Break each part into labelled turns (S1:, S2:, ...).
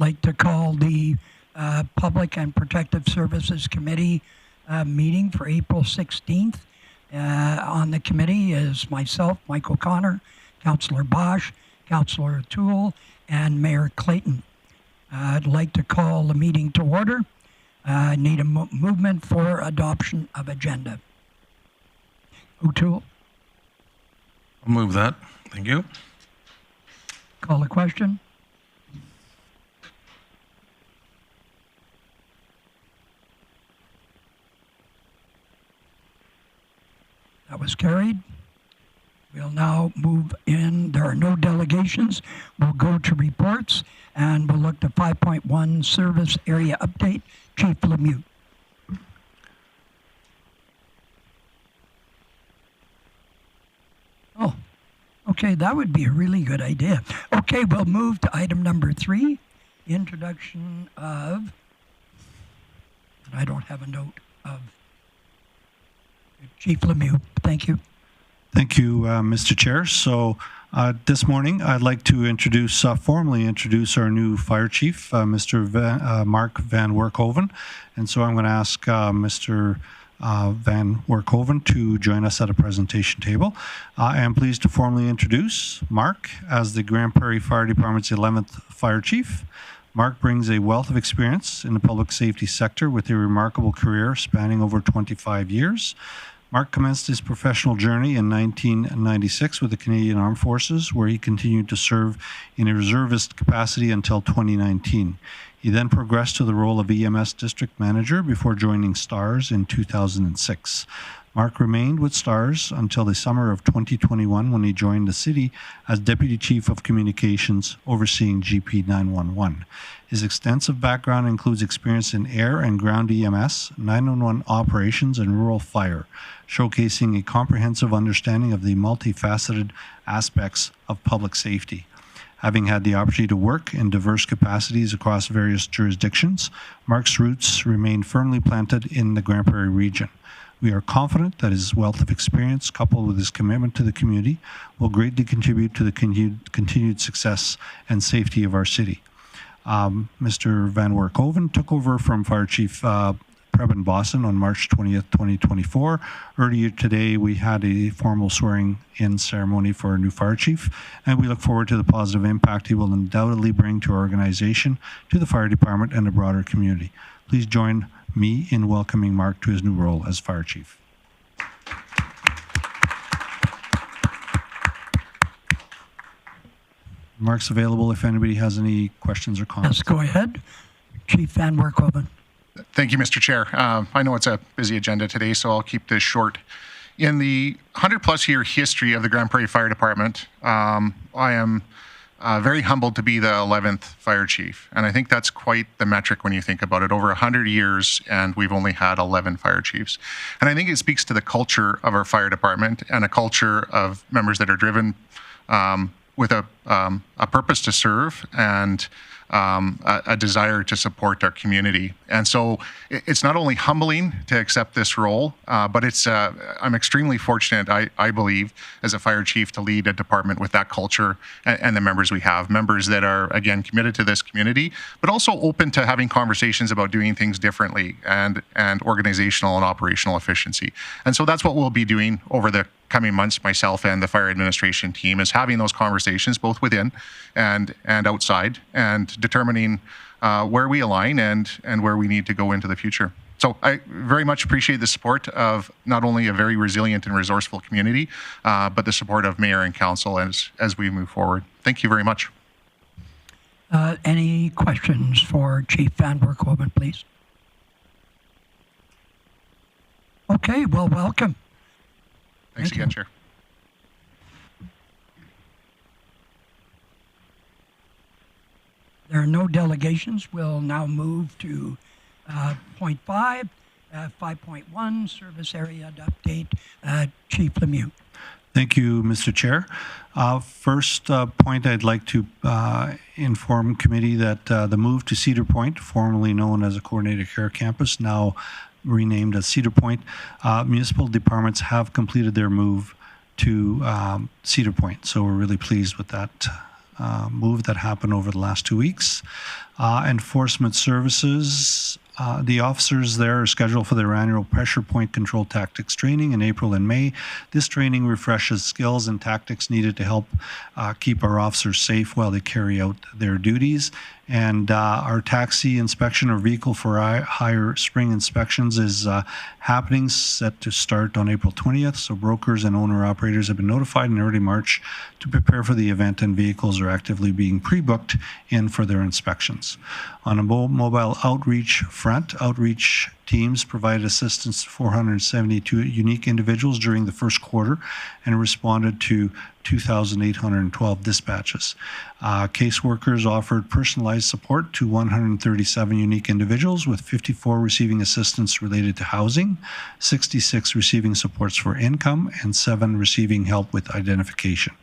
S1: like to call the Public and Protective Services Committee meeting for April 16th. On the committee is myself, Mike O'Connor, Councillor Bosch, Councillor O'Toole, and Mayor Clayton. I'd like to call the meeting to order. I need a movement for adoption of agenda. O'Toole.
S2: I'll move that. Thank you.
S1: Call the question. That was carried. We'll now move in. There are no delegations. We'll go to reports, and we'll look to 5.1 service area update. Chief Lemieux. Oh, okay, that would be a really good idea. Okay, we'll move to item number 3, introduction of, and I don't have a note of, Chief Lemieux. Thank you.
S3: Thank you, Mr. Chair. So this morning, I'd like to formally introduce our new fire chief, Mr. Mark Van Werkhoven. And so I'm going to ask Mr. Van Werkhoven to join us at a presentation table. I am pleased to formally introduce Mark as the Grande Prairie Fire Department's 11th fire chief. Mark brings a wealth of experience in the public safety sector with a remarkable career spanning over 25 years. Mark commenced his professional journey in 1996 with the Canadian Armed Forces, where he continued to serve in a reservist capacity until 2019. He then progressed to the role of EMS District Manager before joining STARS in 2006. Mark remained with STARS until the summer of 2021 when he joined the city as Deputy Chief of Communications overseeing GP 911. His extensive background includes experience in air and ground EMS, 911 operations, and rural fire, showcasing a comprehensive understanding of the multifaceted aspects of public safety. Having had the opportunity to work in diverse capacities across various jurisdictions, Mark's roots remain firmly planted in the Grande Prairie region. We are confident that his wealth of experience, coupled with his commitment to the community, will greatly contribute to the continued success and safety of our city. Mr. Van Werkhoven took over from Fire Chief Preben Bosson on March 20th, 2024. Earlier today, we had a formal swearing-in ceremony for our new fire chief, and we look forward to the positive impact he will undoubtedly bring to our organization, to the fire department, and the broader community. Please join me in welcoming Mark to his new role as fire chief. Mark's available if anybody has any questions or comments.
S1: Yes, go ahead. Chief Van Werkhoven.
S4: Thank you, Mr. Chair. I know it's a busy agenda today, so I'll keep this short. In the 100-plus year history of the Grande Prairie Fire Department, I am very humbled to be the 11th fire chief. And I think that's quite the metric when you think about it. Over 100 years, and we've only had 11 fire chiefs. And I think it speaks to the culture of our fire department and a culture of members that are driven with a purpose to serve and a desire to support our community. And so it's not only humbling to accept this role, but it's I'm extremely fortunate, I believe, as a fire chief to lead a department with that culture and the members we have. Members that are, again, committed to this community, but also open to having conversations about doing things differently and organizational and operational efficiency. And so that's what we'll be doing over the coming months, myself and the fire administration team, is having those conversations both within and outside, and determining where we align and where we need to go into the future. So I very much appreciate the support of not only a very resilient and resourceful community, but the support of Mayor and Council as we move forward. Thank you very much.
S1: Any questions for Chief Van Werkhoven, please? Okay, well, welcome.
S4: Thanks again, Chair.
S1: There are no delegations. We'll now move to point 5, 5.1, service area update. Chief Lemieux.
S3: Thank you, Mr. Chair. First point, I'd like to inform committee that the move to Cedar Point, formerly known as a coordinated care campus, now renamed as Cedar Point, municipal departments have completed their move to Cedar Point. So we're really pleased with that move that happened over the last 2 weeks. Enforcement services, the officers there are scheduled for their annual pressure point control tactics training in April and May. This training refreshes skills and tactics needed to help keep our officers safe while they carry out their duties. And our taxi inspection or vehicle for hire spring inspections is happening, set to start on April 20th. So brokers and owner-operators have been notified in early March to prepare for the event, and vehicles are actively being pre-booked in for their inspections. On a mobile outreach front, outreach teams provided assistance to 472 unique individuals during the first quarter and responded to 2,812 dispatches. Caseworkers offered personalized support to 137 unique individuals, with 54 receiving assistance related to housing, 66 receiving supports for income, and 7 receiving help with identification.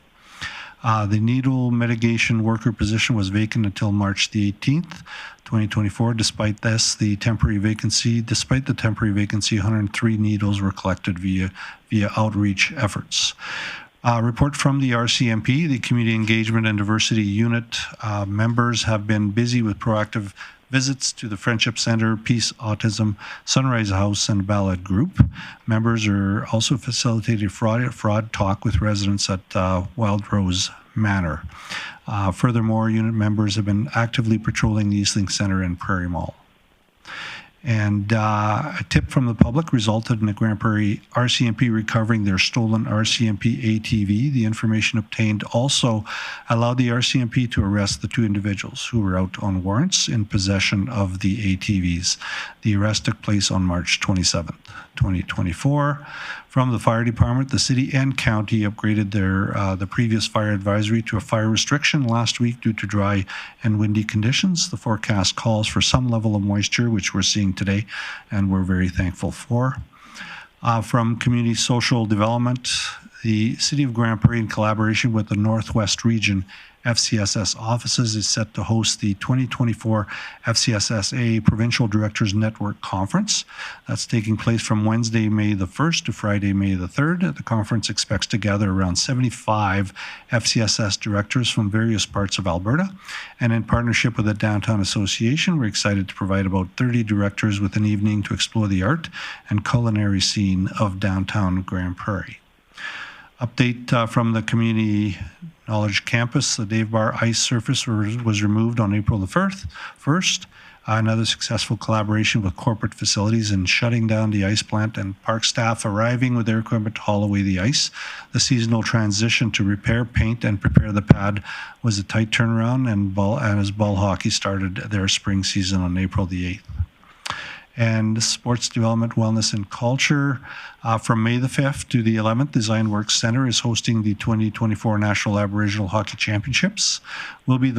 S3: The needle mitigation worker position was vacant until March the 18th, 2024. Despite the temporary vacancy, 103 needles were collected via outreach efforts. Report from the RCMP, the Community Engagement and Diversity Unit members have been busy with proactive visits to the Friendship Center, Peace Autism, Sunrise House, and Ballad Group. Members are also facilitated fraud talk with residents at Wild Rose Manor. Furthermore, unit members have been actively patrolling the Eastlink Center and Prairie Mall. And a tip from the public resulted in the Grande Prairie RCMP recovering their stolen RCMP ATV. The information obtained also allowed the RCMP to arrest the 2 individuals who were out on warrants in possession of the ATVs. The arrest took place on March 27th, 2024. From the fire department, the city and county upgraded the previous fire advisory to a fire restriction last week due to dry and windy conditions. The forecast calls for some level of moisture, which we're seeing today, and we're very thankful for. From community social development, the City of Grande Prairie, in collaboration with the Northwest Region FCSS offices, is set to host the 2024 FCSSA Provincial Directors Network Conference. That's taking place from Wednesday, May the 1st to Friday, May the 3rd. The conference expects to gather around 75 FCSS directors from various parts of Alberta. And in partnership with the Downtown Association, we're excited to provide about 30 directors with an evening to explore the art and culinary scene of downtown Grande Prairie. Update from the Community Knowledge Campus. The Dave Bar ice surface was removed on April the 1st. Another successful collaboration with corporate facilities in shutting down the ice plant, and park staff arriving with their equipment to haul away the ice. The seasonal transition to repair, paint, and prepare the pad was a tight turnaround, and as ball hockey started their spring season on April the 8th. And sports development, wellness, and culture. From May the 5th to the 11th, Design Works Center is hosting the 2024 National Aboriginal Hockey Championships. We will be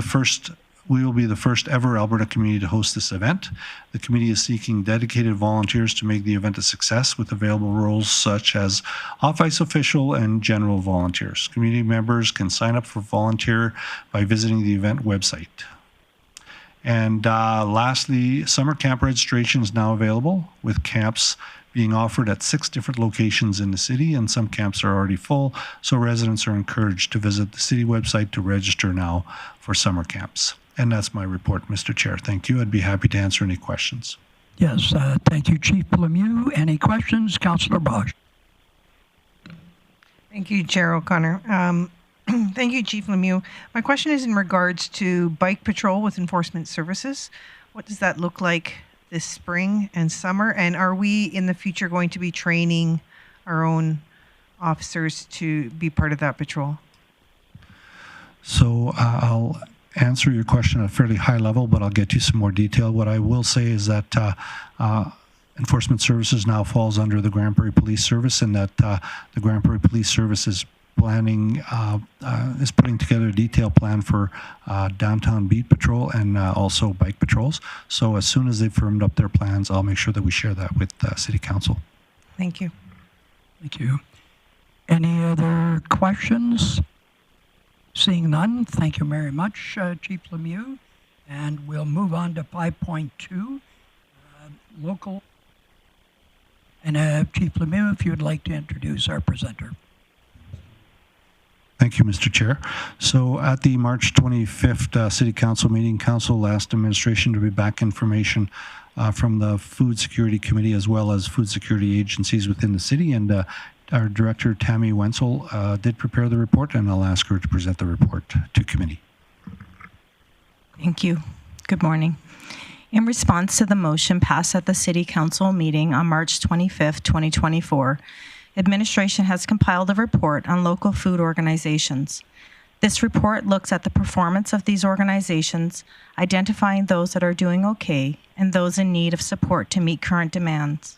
S3: the first ever Alberta community to host this event. The committee is seeking dedicated volunteers to make the event a success, with available roles such as off-ice official and general volunteers. Community members can sign up for volunteer by visiting the event website. And lastly, summer camp registration is now available, with camps being offered at 6 different locations in the city, and some camps are already full, so residents are encouraged to visit the city website to register now for summer camps. And that's my report, Mr. Chair. Thank you. I'd be happy to answer any questions.
S1: Yes, thank you, Chief Lemieux. Any questions? Councillor Bosch.
S5: Thank you, Chair O'Connor. Thank you, Chief Lemieux. My question is in regards to bike patrol with enforcement services. What does that look like this spring and summer? And are we in the future going to be training our own officers to be part of that patrol?
S3: So I'll answer your question at a fairly high level, but I'll get you some more detail. What I will say is that enforcement services now falls under the Grande Prairie Police Service, and that the Grande Prairie Police Service is putting together a detailed plan for downtown beat patrol and also bike patrols. So as soon as they've firmed up their plans, I'll make sure that we share that with City Council.
S5: Thank you.
S1: Thank you. Any other questions? Seeing none, thank you very much, Chief Lemieux. And we'll move on to 5.2, local. And Chief Lemieux, if you would like to introduce our presenter.
S3: Thank you, Mr. Chair. So at the March 25th City Council meeting, Council asked administration to be back information from the Food Security Committee as well as food security agencies within the city. And our Director, Tammy Wenzel, did prepare the report, and I'll ask her to present the report to committee.
S6: Thank you. Good morning. In response to the motion passed at the City Council meeting on March 25th, 2024, administration has compiled a report on local food organizations. This report looks at the performance of these organizations, identifying those that are doing okay and those in need of support to meet current demands.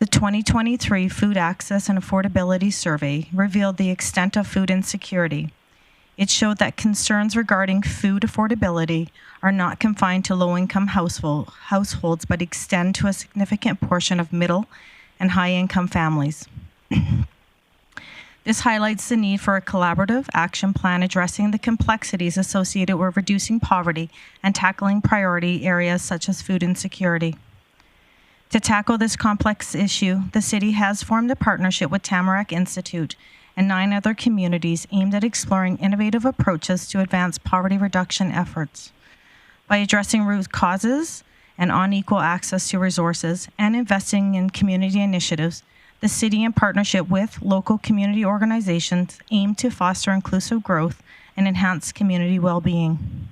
S6: The 2023 Food Access and Affordability Survey revealed the extent of food insecurity. It showed that concerns regarding food affordability are not confined to low-income households, but extend to a significant portion of middle and high-income families. This highlights the need for a collaborative action plan addressing the complexities associated with reducing poverty and tackling priority areas such as food insecurity. To tackle this complex issue, the city has formed a partnership with Tamarack Institute and 9 other communities aimed at exploring innovative approaches to advance poverty reduction efforts. By addressing root causes and unequal access to resources and investing in community initiatives, the city, in partnership with local community organizations, aim to foster inclusive growth and enhance community well-being.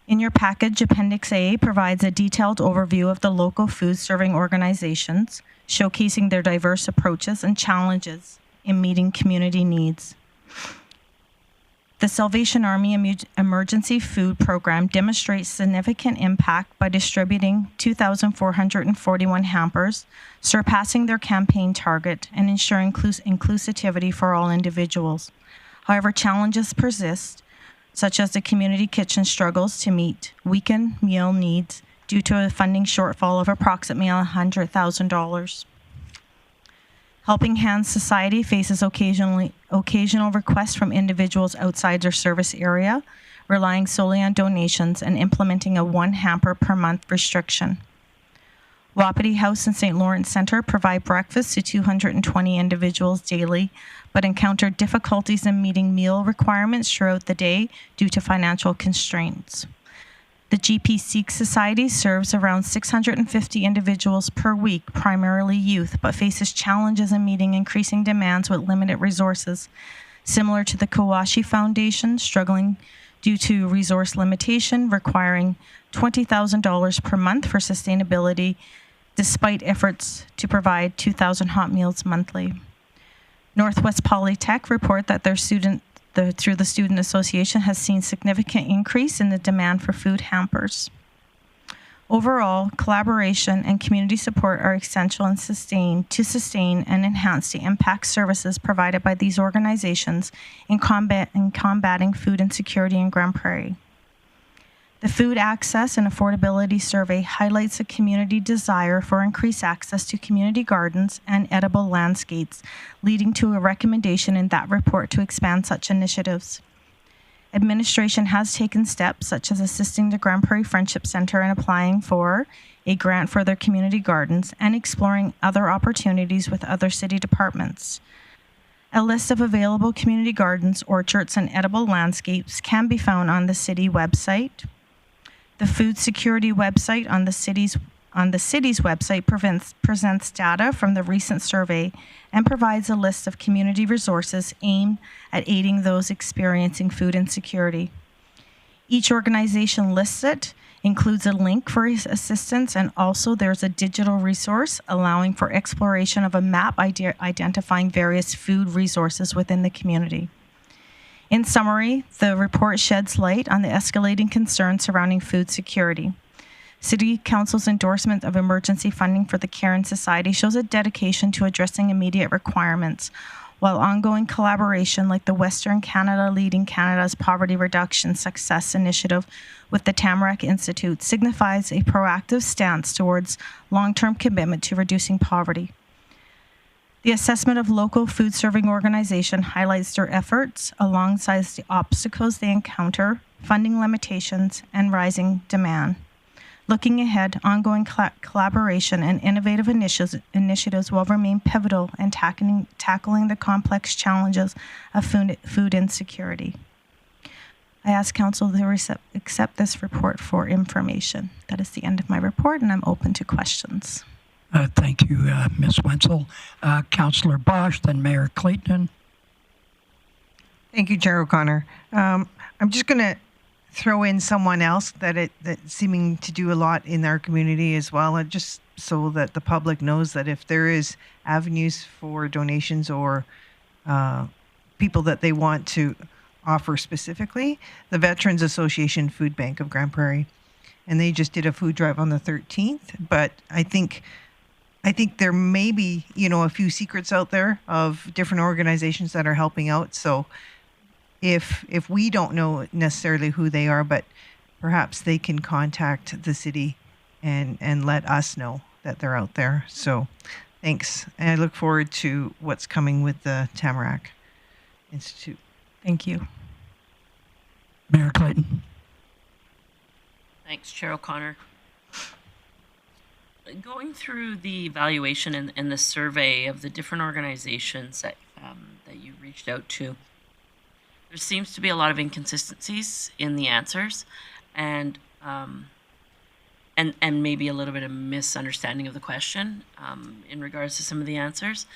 S6: In your package, Appendix A provides a detailed overview of the local food serving organizations, showcasing their diverse approaches and challenges in meeting community needs. The Salvation Army Emergency Food Program demonstrates significant impact by distributing 2,441 hampers, surpassing their campaign target and ensuring inclusivity for all individuals. However, challenges persist, such as the community kitchen struggles to meet weekend meal needs due to a funding shortfall of approximately $100,000. Helping Hands Society faces occasional requests from individuals outside their service area, relying solely on donations and implementing a 1 hamper per month restriction. Wapiti House and St. Lawrence Centre provide breakfast to 220 individuals daily, but encounter difficulties in meeting meal requirements throughout the day due to financial constraints. The GP Sikh Society serves around 650 individuals per week, primarily youth, but faces challenges in meeting increasing demands with limited resources, similar to the Kawashi Foundation, struggling due to resource limitation, requiring $20,000 per month for sustainability, despite efforts to provide 2,000 hot meals monthly. Northwest Polytech report that through the Student Association has seen significant increase in the demand for food hampers. Overall, collaboration and community support are essential and to sustain and enhance the impact services provided by these organizations in combating food insecurity in Grande Prairie. The Food Access and Affordability Survey highlights a community desire for increased access to community gardens and edible landscapes, leading to a recommendation in that report to expand such initiatives. Administration has taken steps such as assisting the Grande Prairie Friendship Center in applying for a grant for their community gardens and exploring other opportunities with other city departments. A list of available community gardens, orchards, and edible landscapes can be found on the city website. The food security website on the city's website presents data from the recent survey and provides a list of community resources aimed at aiding those experiencing food insecurity. Each organization listed includes a link for assistance, and also there's a digital resource allowing for exploration of a map identifying various food resources within the community. In summary, the report sheds light on the escalating concerns surrounding food security. City Council's endorsement of emergency funding for the Cairn Society shows a dedication to addressing immediate requirements, while ongoing collaboration like the Western Canada Leading Canada's Poverty Reduction Success Initiative with the Tamarack Institute signifies a proactive stance towards long-term commitment to reducing poverty. The assessment of local food serving organization highlights their efforts alongside the obstacles they encounter, funding limitations, and rising demand. Looking ahead, ongoing collaboration and innovative initiatives will remain pivotal in tackling the complex challenges of food insecurity. I ask Council to accept this report for information. That is the end of my report, and I'm open to questions.
S1: Thank you, Ms. Wenzel. Councillor Bosch, then Mayor Clayton.
S5: Thank you, Chair O'Connor. I'm just going to throw in someone else that seeming to do a lot in our community as well, and just so that the public knows that if there is avenues for donations or people that they want to offer specifically, the Veterans Association Food Bank of Grande Prairie, and they just did a food drive on the 13th. But I think there may be, a few secrets out there of different organizations that are helping out. So if we don't know necessarily who they are, but perhaps they can contact the city and let us know that they're out there. So thanks. And I look forward to what's coming with the Tamarack Institute.
S6: Thank you.
S1: Mayor Clayton.
S7: Thanks, Chair O'Connor. Going through the evaluation and the survey of the different organizations that you reached out to, there seems to be a lot of inconsistencies in the answers, and maybe a little bit of misunderstanding of the question in regards to some of the answers.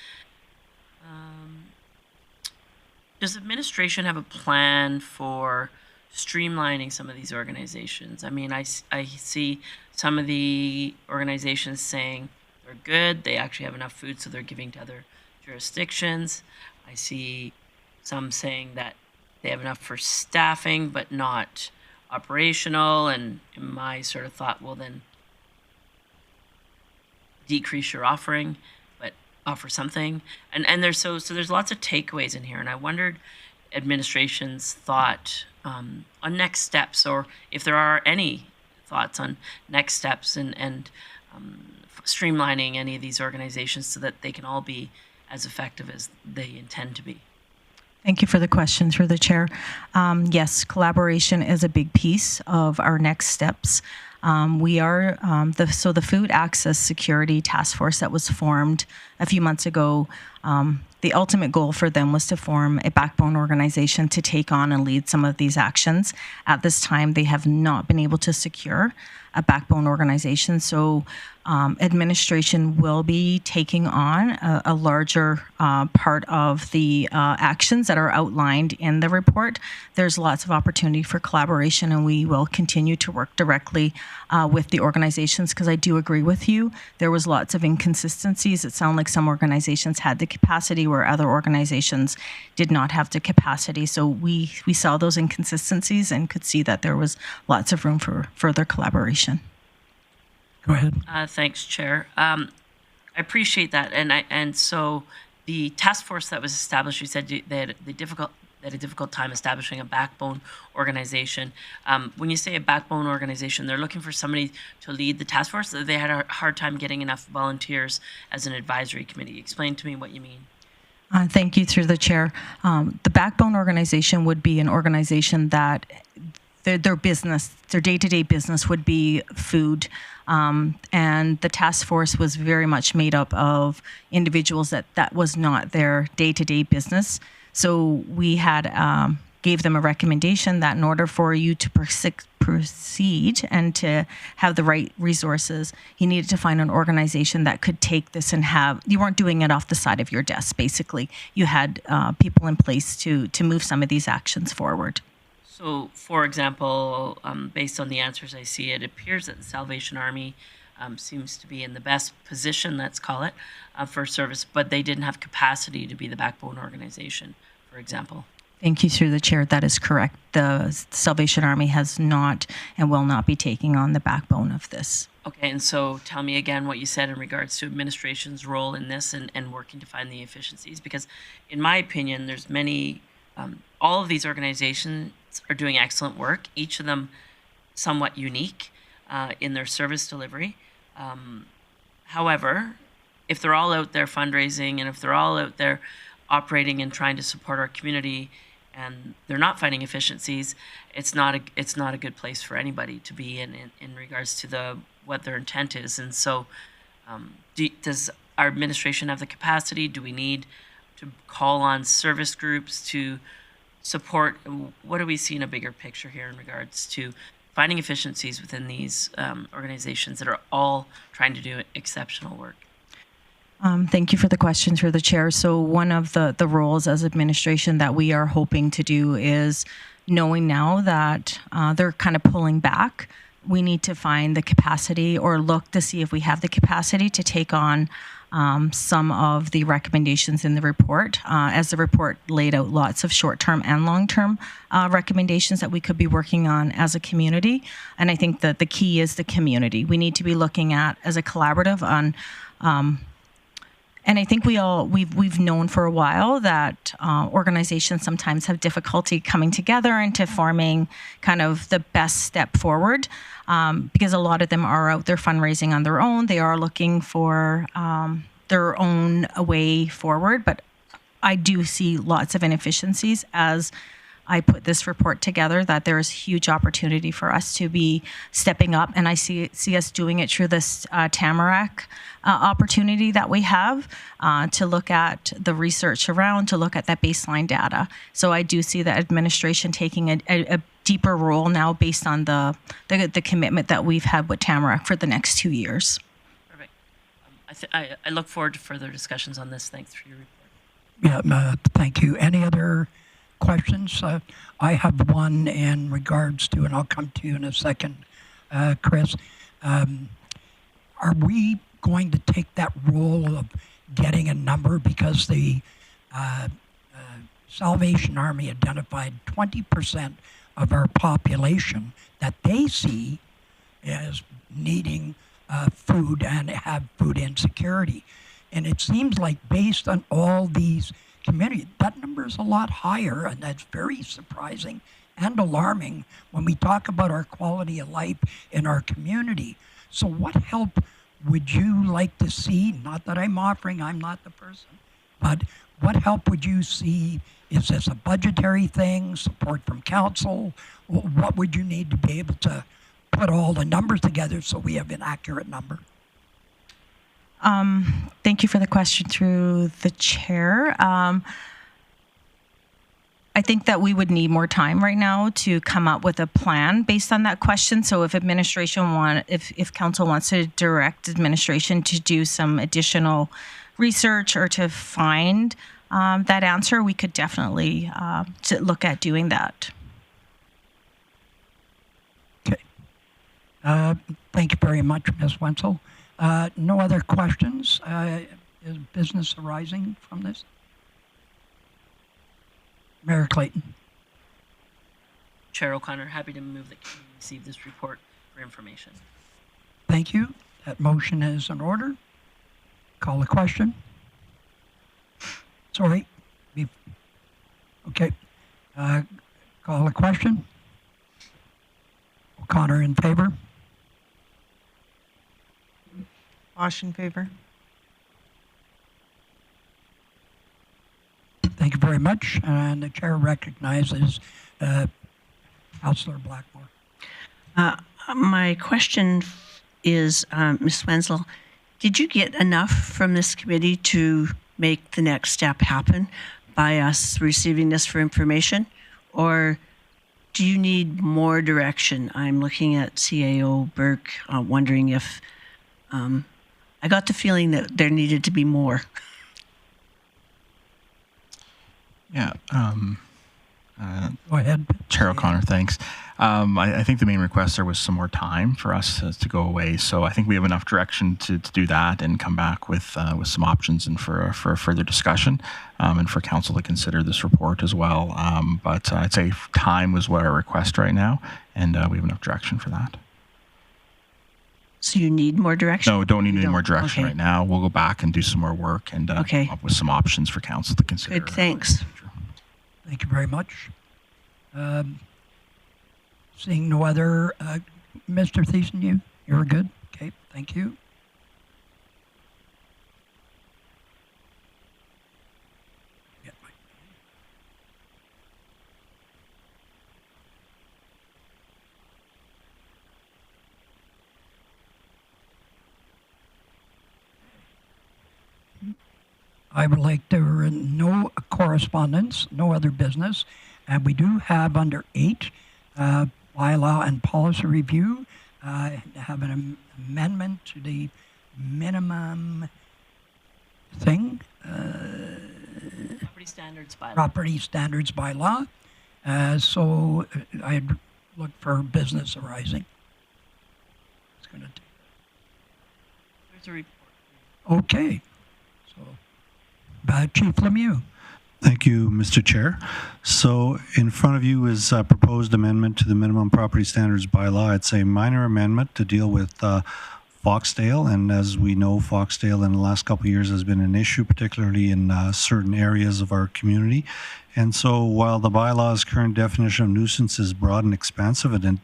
S7: Does administration have a plan for streamlining some of these organizations? I mean, I see some of the organizations saying they're good, they actually have enough food, so they're giving to other jurisdictions. I see some saying that they have enough for staffing, but not operational. And my sort of thought, well, then decrease your offering, but offer something. And there's so there's lots of takeaways in here. And I wondered administration's thought on next steps, or if there are any thoughts on next steps and streamlining any of these organizations so that they can all be as effective as they intend to be.
S6: Thank you for the question through the chair. Yes, collaboration is a big piece of our next steps. We are the Food Access Security Task Force that was formed a few months ago. The ultimate goal for them was to form a backbone organization to take on and lead some of these actions. At this time, they have not been able to secure a backbone organization. So administration will be taking on a larger part of the actions that are outlined in the report. There's lots of opportunity for collaboration, and we will continue to work directly with the organizations, because I do agree with you. There was lots of inconsistencies. It sounded like some organizations had the capacity where other organizations did not have the capacity. So we saw those inconsistencies and could see that there was lots of room for further collaboration.
S1: Go ahead.
S7: Thanks, Chair. I appreciate that. And so the task force that was established, you said they had a difficult time establishing a backbone organization. When you say a backbone organization, they're looking for somebody to lead the task force. They had a hard time getting enough volunteers as an advisory committee. Explain to me what you mean.
S6: Thank you, through the chair. The backbone organization would be an organization that their business, their day-to-day business would be food. And the task force was very much made up of individuals that was not their day-to-day business. So we had gave them a recommendation that in order for you to proceed and to have the right resources, you needed to find an organization that could take this and you weren't doing it off the side of your desk, basically. You had people in place to move some of these actions forward.
S7: So, for example, based on the answers I see, it appears that the Salvation Army seems to be in the best position, let's call it, for service, but they didn't have capacity to be the backbone organization, for example.
S6: Thank you, through the chair. That is correct. The Salvation Army has not and will not be taking on the backbone of this.
S7: Okay, and so tell me again what you said in regards to administration's role in this and working to find the efficiencies, because in my opinion, there's many, all of these organizations are doing excellent work, each of them somewhat unique in their service delivery. However, if they're all out there fundraising and if they're all out there operating and trying to support our community, and they're not finding efficiencies, it's not a good place for anybody to be in regards to what their intent is. And so, does our administration have the capacity? Do we need to call on service groups to support? What do we see in a bigger picture here in regards to finding efficiencies within these organizations that are all trying to do exceptional work?
S6: Thank you for the question through the chair. So one of the roles as administration that we are hoping to do is, knowing now that they're kind of pulling back, we need to find the capacity or look to see if we have the capacity to take on some of the recommendations in the report. As the report laid out lots of short-term and long-term recommendations that we could be working on as a community. And I think that the key is the community. We need to be looking at as a collaborative on and I think we've known for a while that organizations sometimes have difficulty coming together into forming kind of the best step forward, because a lot of them are out there fundraising on their own. They are looking for their own way forward, but I do see lots of inefficiencies as I put this report together, that there is huge opportunity for us to be stepping up, and I see us doing it through this Tamarack opportunity that we have to look at the research around, to look at that baseline data. So I do see the administration taking a deeper role now based on the commitment that we've had with Tamarack for the next 2 years.
S7: Perfect. I look forward to further discussions on this. Thanks for your report.
S1: Yeah, thank you. Any other questions? I have one in regards to, and I'll come to you in a second, Chris. Are we going to take that role of getting a number, because the Salvation Army identified 20% of our population that they see as needing food and have food insecurity. And it seems like based on all these community, that number is a lot higher, and that's very surprising and alarming when we talk about our quality of life in our community. So what help would you like to see? Not that I'm offering, I'm not the person, but what help would you see? Is this a budgetary thing, support from council? What would you need to be able to put all the numbers together so we have an accurate number?
S6: Thank you for the question through the chair. I think that we would need more time right now to come up with a plan based on that question. So if if council wants to direct administration to do some additional research or to find that answer, we could definitely to look at doing that.
S1: Okay. Thank you very much, Ms. Wenzel. No other questions? Is business arising from this? Mayor Clayton.
S7: Chair O'Connor, happy to move that we receive this report for information.
S1: Thank you. That motion is in order. Call the question. Sorry. Okay. Call the question. O'Connor in favor.
S5: Bosch in favor.
S1: Thank you very much. And the chair recognizes Councillor Blackmore.
S8: My question is, Ms. Wenzel, did you get enough from this committee to make the next step happen by us receiving this for information? Or do you need more direction? I'm looking at CAO Burke, wondering if I got the feeling that there needed to be more.
S9: Yeah.
S1: Go ahead.
S9: Chair O'Connor, thanks. I think the main request there was some more time for us to go away. So I think we have enough direction to do that and come back with some options and for a further discussion and for council to consider this report as well. But I'd say time was what our request right now, and we have enough direction for that.
S8: So you need more direction?
S9: No, don't need any more direction right now. We'll go back and do some more work and come up with some options for council to consider.
S8: Good, thanks.
S1: Thank you very much. Seeing no other, Mr. Thiessen, you're good? Okay, thank you. I would like to no correspondence, no other business, and we do have under 8 bylaw and policy review. Have an amendment to the minimum thing.
S7: Property standards bylaw.
S1: Property standards bylaw. So I'd look for business arising. It's going to take.
S7: There's a report.
S1: Okay. So, Chief Lemieux.
S3: Thank you, Mr. Chair. So in front of you is a proposed amendment to the minimum property standards bylaw. It's a minor amendment to deal with Foxtail, and as we know, Foxtail in the last couple of years has been an issue, particularly in certain areas of our community. And so while the bylaw's current definition of nuisance is broad and expansive and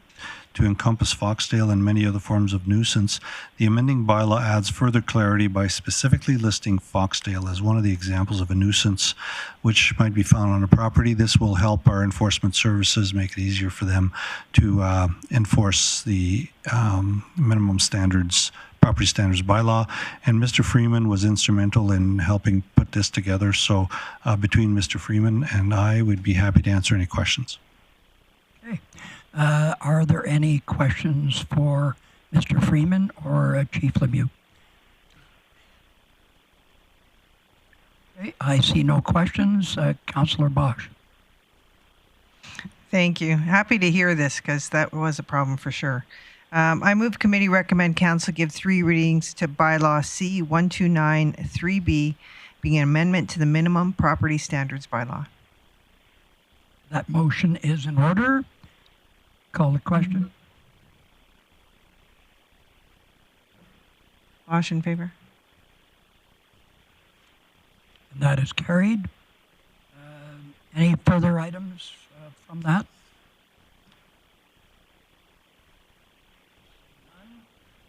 S3: to encompass Foxtail and many other forms of nuisance, the amending bylaw adds further clarity by specifically listing Foxtail as one of the examples of a nuisance which might be found on a property. This will help our enforcement services make it easier for them to enforce the minimum standards, property standards bylaw. And Mr. Freeman was instrumental in helping put this together. So between Mr. Freeman and I, we'd be happy to answer any questions.
S1: Okay. Are there any questions for Mr. Freeman or Chief Lemieux? Okay, I see no questions. Councillor Bosch.
S5: Thank you. Happy to hear this because that was a problem for sure. I move committee recommend council give 3 readings to bylaw C1293B, being an amendment to the minimum property standards bylaw.
S1: That motion is in order. Call the question.
S5: Bosch in favor.
S1: And that is carried. Any further items from that?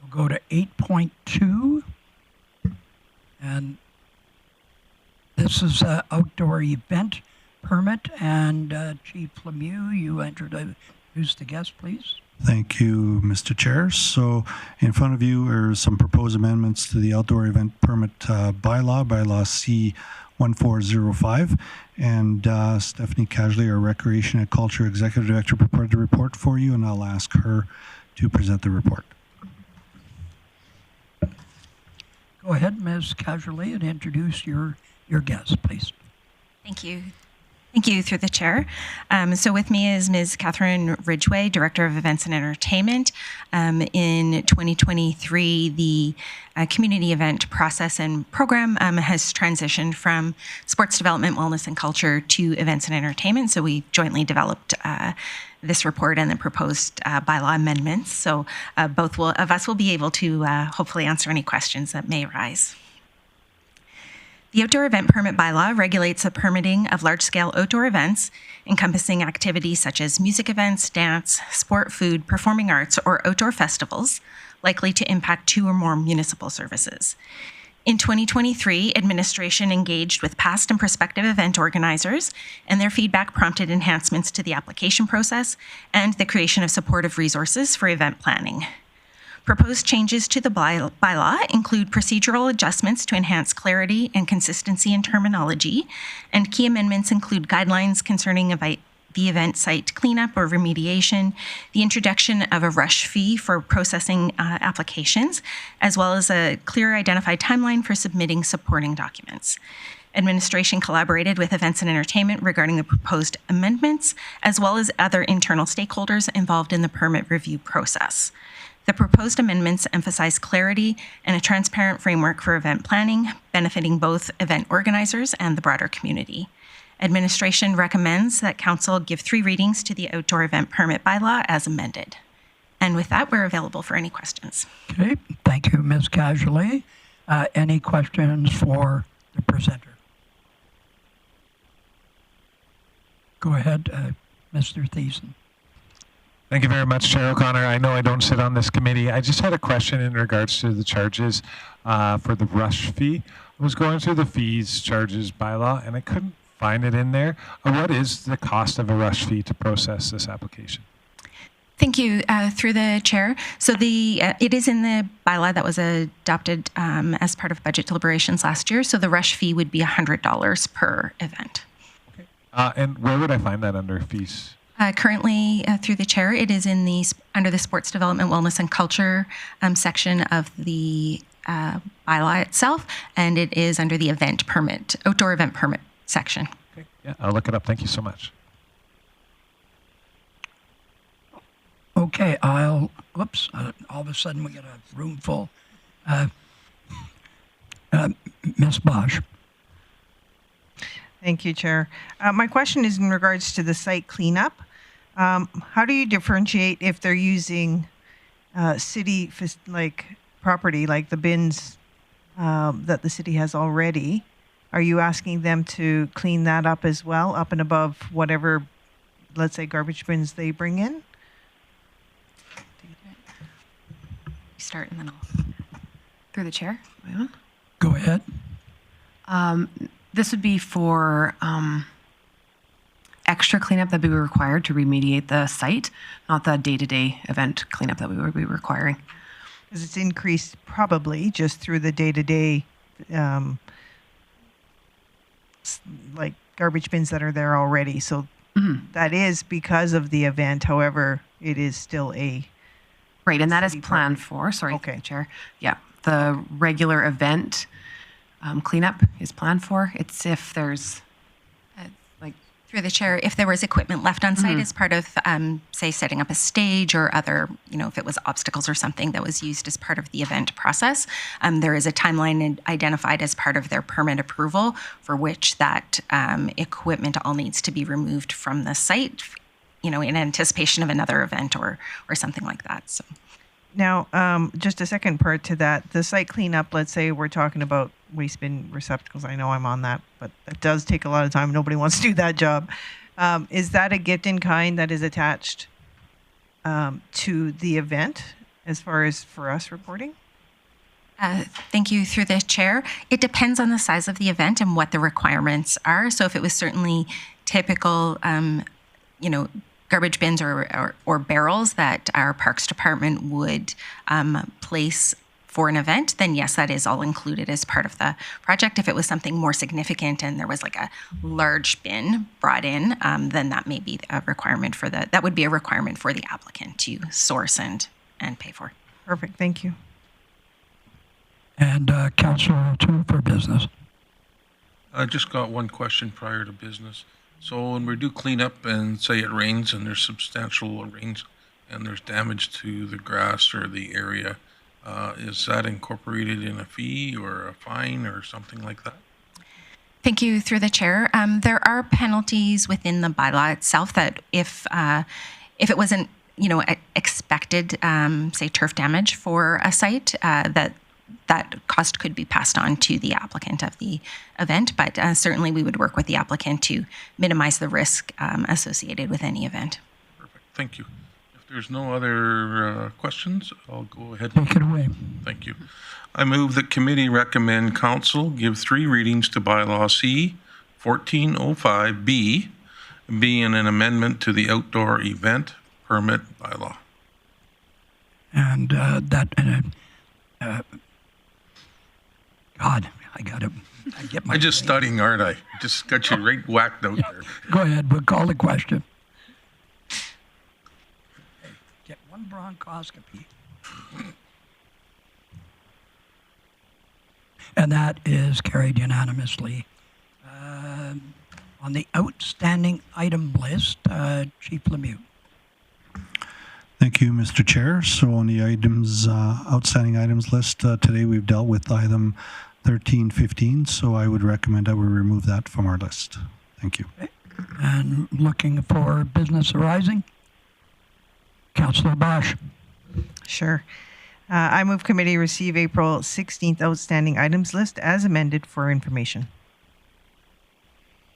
S1: We'll go to 8.2. And this is an outdoor event permit. And Chief Lemieux, you introduce the guest, please.
S3: Thank you, Mr. Chair. So in front of you are some proposed amendments to the outdoor event permit bylaw C1405. And Stephanie Casley, our Recreation and Culture Executive Director, prepared the report for you, and I'll ask her to present the report.
S1: Go ahead, Ms. Casley, and introduce your guest, please.
S6: Thank you. Thank you, through the chair. So with me is Ms. Catherine Ridgway, Director of Events and Entertainment. In 2023, the community event process and program has transitioned from sports development, wellness, and culture to events and entertainment. So we jointly developed this report and the proposed bylaw amendments. So both of us will be able to hopefully answer any questions that may arise. The Outdoor Event Permit Bylaw regulates the permitting of large-scale outdoor events encompassing activities such as music events, dance, sport, food, performing arts, or outdoor festivals likely to impact 2 or more municipal services. In 2023, administration engaged with past and prospective event organizers, and their feedback prompted enhancements to the application process and the creation of supportive resources for event planning. Proposed changes to the bylaw include procedural adjustments to enhance clarity and consistency in terminology, and key amendments include guidelines concerning the event site cleanup or remediation, the introduction of a rush fee for processing applications, as well as a clear identified timeline for submitting supporting documents. Administration collaborated with Events and Entertainment regarding the proposed amendments, as well as other internal stakeholders involved in the permit review process. The proposed amendments emphasize clarity and a transparent framework for event planning, benefiting both event organizers and the broader community. Administration recommends that Council give 3 readings to the Outdoor Event Permit Bylaw as amended. And with that, we're available for any questions.
S1: Okay, thank you, Ms. Casley. Any questions for the presenter? Go ahead, Mr. Thiessen.
S10: Thank you very much, Chair O'Connor. I know I don't sit on this committee. I just had a question in regards to the charges for the rush fee. I was going through the fees, charges bylaw, and I couldn't find it in there. What is the cost of a rush fee to process this application?
S6: Thank you. Through the chair. So it is in the bylaw that was adopted as part of budget deliberations last year. So the rush fee would be $100 per event.
S10: And where would I find that under fees?
S6: Currently, through the chair, it is in under the Sports Development, Wellness, and Culture section of the bylaw itself, and it is under the outdoor event permit section.
S10: Okay. Yeah, I'll look it up. Thank you so much.
S1: Okay, whoops, all of a sudden we got a room full. Ms. Bosch.
S5: Thank you, Chair. My question is in regards to the site cleanup. How do you differentiate if they're using city property, like the bins that the city has already? Are you asking them to clean that up as well, up and above whatever, let's say, garbage bins they bring in?
S11: Start and then I'll through the chair.
S1: Go ahead.
S11: This would be for extra cleanup that would be required to remediate the site, not the day-to-day event cleanup that we would be requiring.
S5: Because it's increased probably just through the day-to-day, like garbage bins that are there already. So that is because of the event. However, it is still a
S11: right, and that is planned for. Sorry,
S5: okay,
S11: Chair. Yeah, the regular event cleanup is planned for. It's if there's
S6: Through the chair, if there was equipment left on site as part of, say, setting up a stage or other, if it was obstacles or something that was used as part of the event process, there is a timeline identified as part of their permit approval for which that equipment all needs to be removed from the site, in anticipation of another event or something like that. So.
S5: Now, just a second part to that, the site cleanup, let's say we're talking about waste bin receptacles. I know I'm on that, but it does take a lot of time. Nobody wants to do that job. Is that a gift in kind that is attached to the event as far as for us reporting?
S6: Thank you. Through the chair, it depends on the size of the event and what the requirements are. So if it was certainly typical, garbage bins or barrels that our Parks Department would place for an event, then yes, that is all included as part of the project. If it was something more significant and there was like a large bin brought in, then that may be a requirement that would be a requirement for the applicant to source and pay for.
S5: Perfect, thank you.
S1: And Councillor O'Toole for business.
S2: I just got one question prior to business. So when we do cleanup and say it rains and there's substantial rains and there's damage to the grass or the area, is that incorporated in a fee or a fine or something like that?
S6: Thank you. Through the chair, there are penalties within the bylaw itself that if it wasn't expected, say turf damage for a site, that cost could be passed on to the applicant of the event, but certainly we would work with the applicant to minimize the risk associated with any event.
S2: Perfect. Thank you. If there's no other questions, I'll go ahead.
S1: Take it away.
S2: Thank you. I move that committee recommend council give 3 readings to Bylaw C 1405B, being an amendment to the outdoor event permit bylaw.
S1: And God, I get my...
S2: I'm just studying, aren't I? Just got you right whacked out there.
S1: Go ahead, we'll call the question. Get one bronchoscopy. And that is carried unanimously. On the outstanding item list, Chief Lemieux.
S3: Thank you, Mr. Chair. So on the outstanding items list, today we've dealt with item 1315, so I would recommend that we remove that from our list. Thank you.
S1: Okay. And looking for business arising? Councillor Bosch.
S5: Sure. I move committee receive April 16th outstanding items list as amended for information.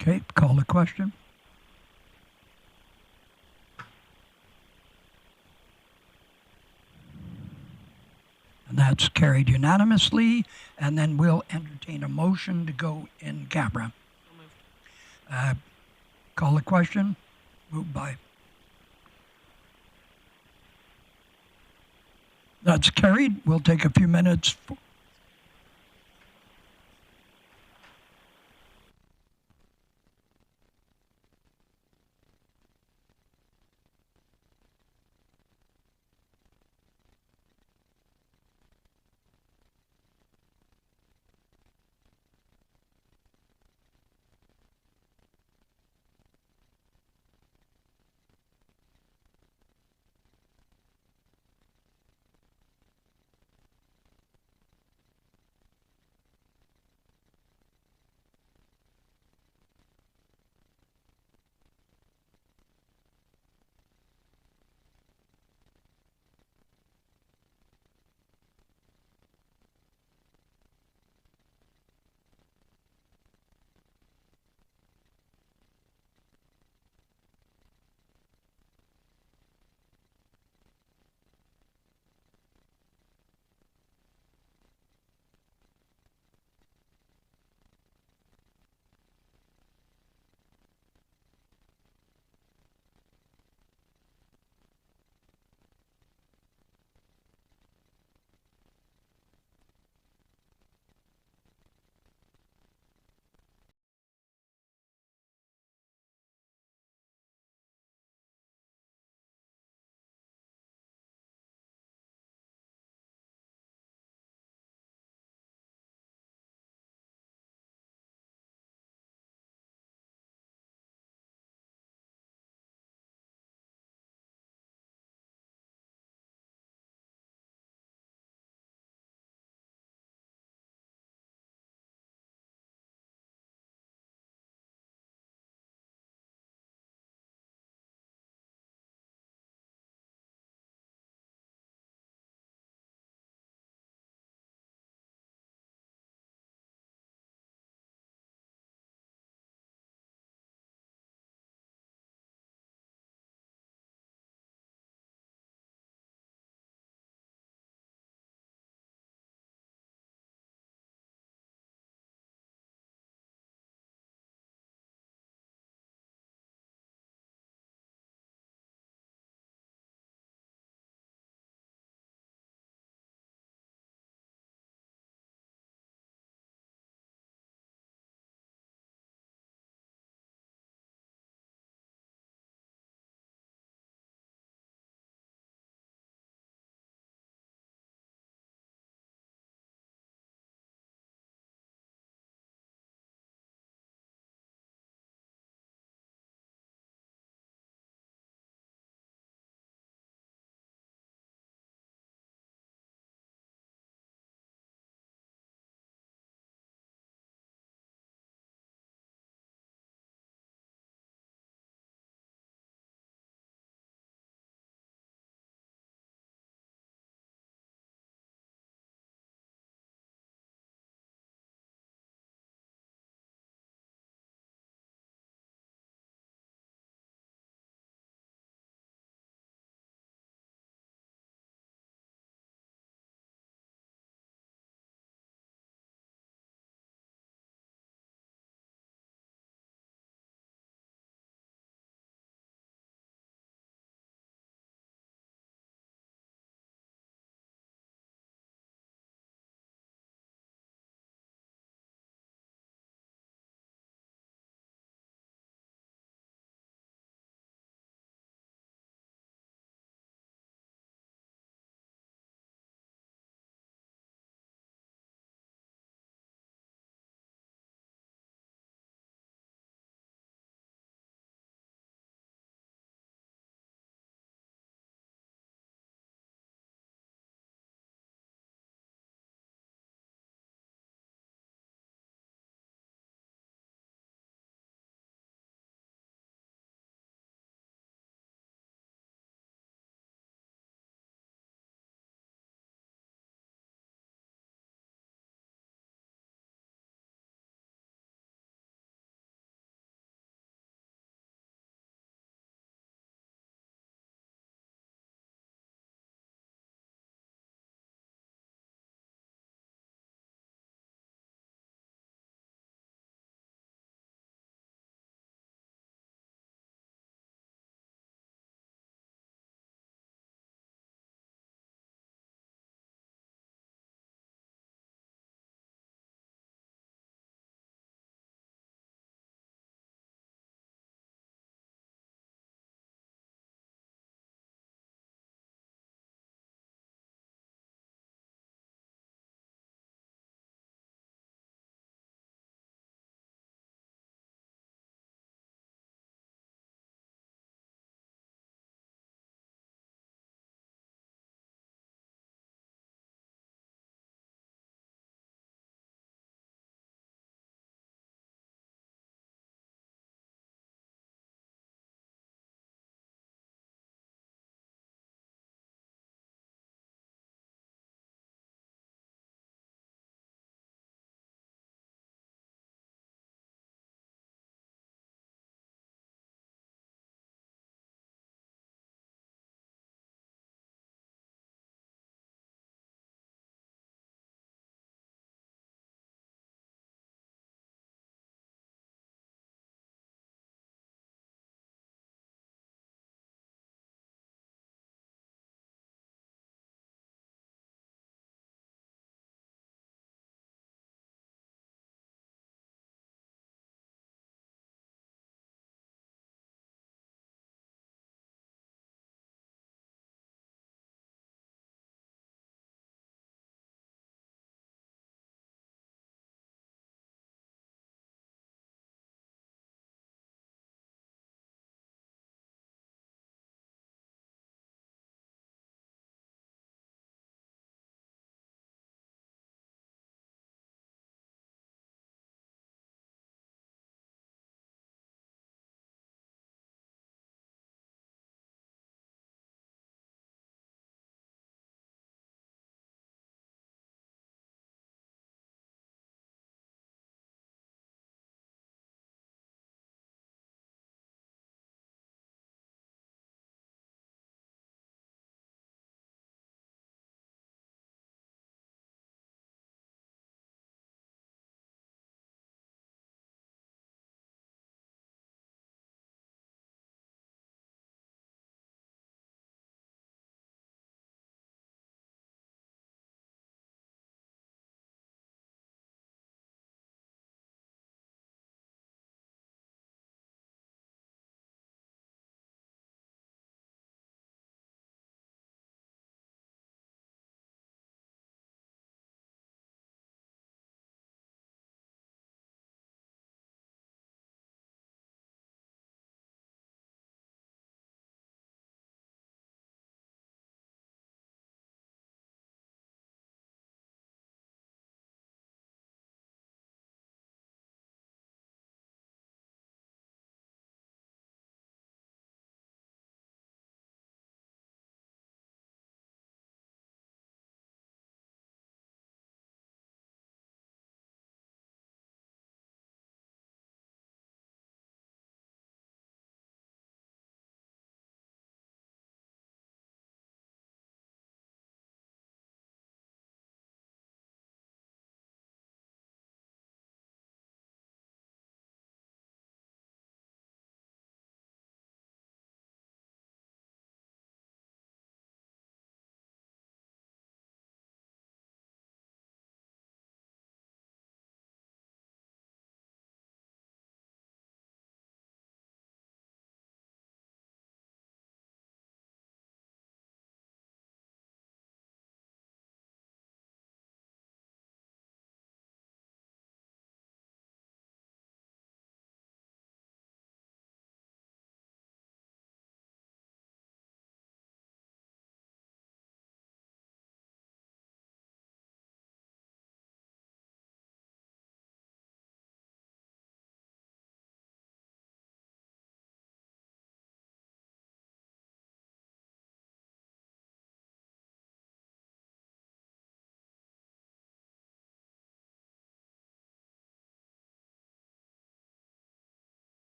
S1: Okay, call the question. And that's carried unanimously. And then we'll entertain a motion to go in camera. Call the question. Moved by That's carried. We'll take a few minutes